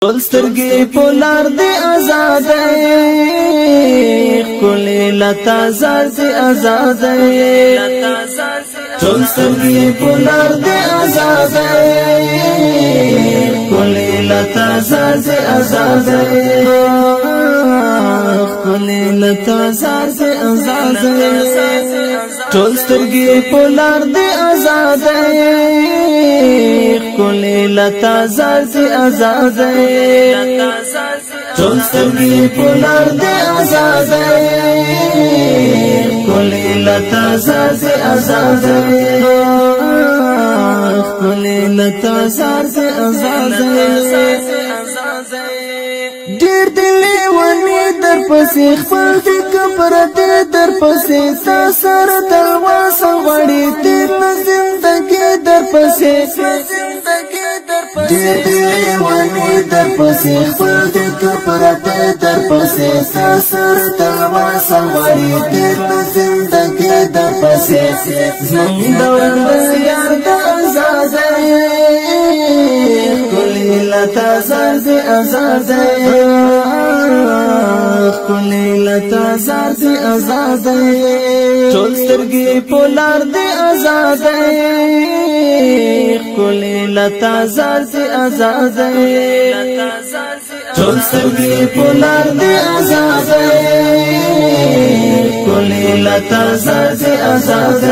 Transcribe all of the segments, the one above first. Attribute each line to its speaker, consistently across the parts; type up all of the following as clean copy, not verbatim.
Speaker 1: ټول سترګې پولار دې آزاد کولې لتا زار دې آزاد ټول سترګې پولار دې آزاد کولې لتا زار دې آزاد کولې لتا زار دې آزاد ټول سترګې پولار دې آزاد کولې لتا زار دې آزاد ټول سترګې پولار دې آزاد کولې لتا زار دې آزاد کولې لتا زار دې آزاد ډېر دلې ونی در پسې خپل دې کبرته در پسې سر تلواس غړې تیر زندګي در پسې ډېر دلې ونی در پسې خپل دې کبرته در پسې سر تلواس غړې تیر زندګي در پسې زندور یار د آزاد کولې لتا زار دې آزاد کولې لتا زار دې آزاد ټول سترګې پولار دې آزاد کولې لتا زار دې آزاد ټول سترګې پولار دې آزاد کولې لتا زار دې آزاد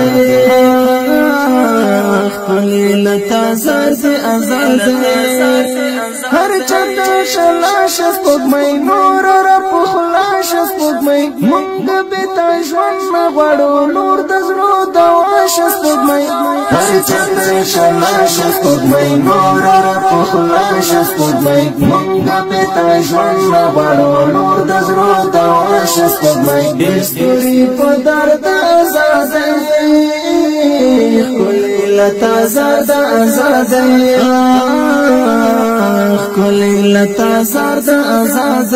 Speaker 1: کولې لتا زار دې آزاد هر چاته شلاش سپوږمۍ نور را پخلاش سپوږمۍ مونږ به تا ژوند غواړو نور د زړه دواش سپوږمۍ هر چاته شلاش سپوږمۍ نور را پخلاش سپوږمۍ مونږ به تا ژوند غواړو نور د زړه دواش سپوږمۍ دستوري په درد آزاد کولې لتا زار آزاد کولې لتا زار آزاد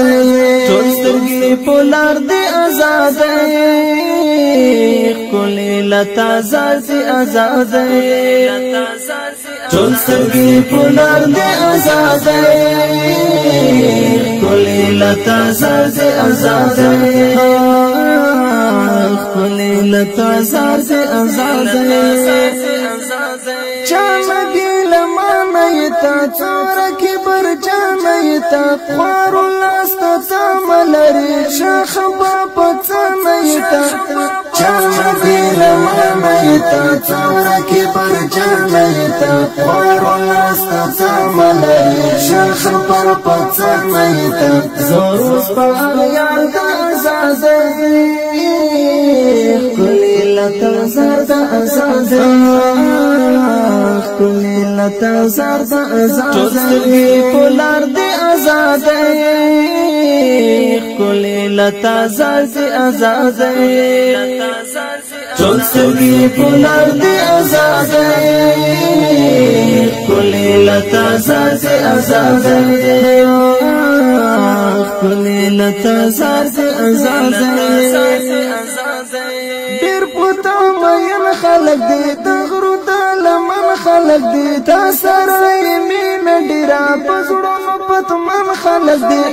Speaker 1: ټول سترګې پولار دې آزاد کولې لتا زار آزاد ټول سترګې پولار دې آزاد کولې لتا زار آزاد کولې لتا زار آزاد چانه ګل مانه یتا څوره کې بر چانه یتا خور لاست تملري شخ په څانه یتا چانه ګل مانه یتا څوره کې بر چانه یتا خور لاست تملري شخ په څانه یتا زور په یار د آزاد کولې لتا زار آزاد کولې لتا زار آزاد ټول سترګې پولار دې آزاد کولې لتا زار آزاد ټول سترګې پولار دې آزاد کولې لتا زار آزاد کولې لتا زار آزاد ډېر پوتا مېن خلک دې د غرو د لمن خلک دې تا سره مين ډیرا پزړونو پتمن خلک دې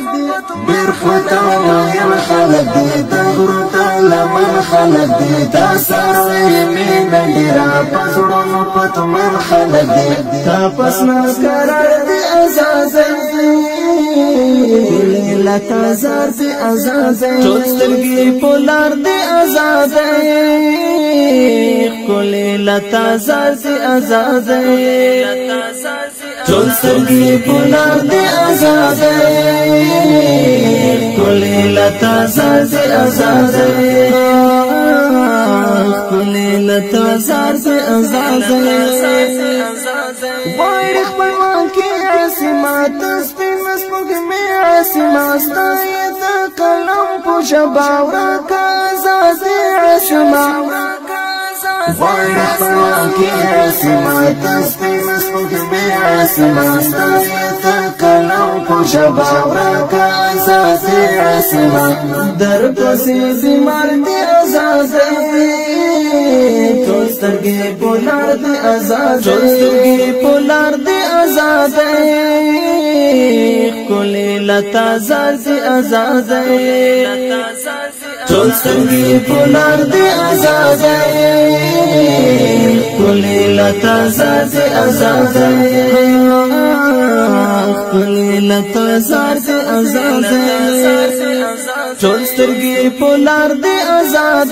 Speaker 1: ډېر پوتا مېن خلک دې د غرو د لمن خلک دې تا سره مين ډیرا پزړونو پتمن خلک دې تا پس ناز قرار دې آزاد لتا زار دې آزاد ټول سترګې پولار دې آزاد کولې لتا زار دې آزاد ټول سترګې پولار دې آزاد کولې لتا زار دې آزاد کولې لتا زار دې آزاد وای خپلواکي عاصمت سپین سپوږمۍ عاصمت ستای د قلم په شباورا کا آزاد عاصمت وای خپلواکي عاصمت سپین سپوږمۍ عاصمت ستای د قلم په شباورا کا آزاد عاصمت در پسې بیمار دې آزاد ټول سترګې پولار دې آزاد ټول سترګې پولار دې آزاد کلی لتا زار دی آزاد ټول سترګې پولار دی آزاد کلی لتا زار دی آزاد کلی لتا زار دی آزاد ټول سترګې پولار دی آزاد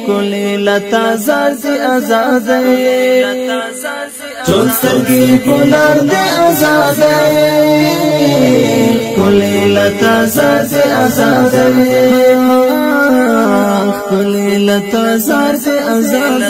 Speaker 1: کلی لتا زار دی آزاد ټول سترګې پولار دی آزاد کلی لتا زار دی آزاد کلی لتا زار دی آزاد